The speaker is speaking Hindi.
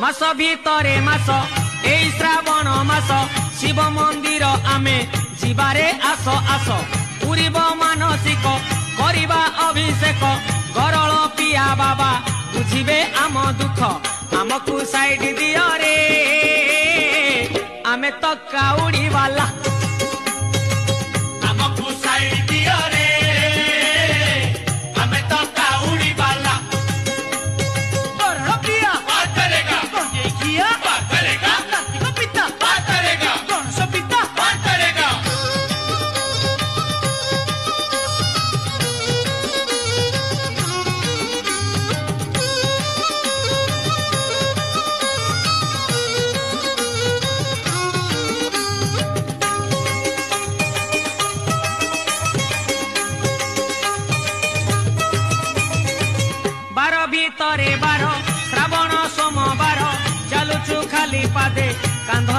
मास भितरे मास एई श्रावण मास शिव मंदिर आमे जीवारे आस आस पूरीब मानसिक करिबा अभिषेक गरल पिया बाबा बुझिबे आम दुख आमकु साइड दियो रे आमे तो काउडी वाला आमकु साइड दियो रे आमे तो काउडी वाला गरल पिया बात करेगा गंगे किया बात करेगा कार्तिक पिता बात करेगा गणेश पिता बात करेगा भितरे बार श्रावण सोमवार चलुचु खाली पादे कांध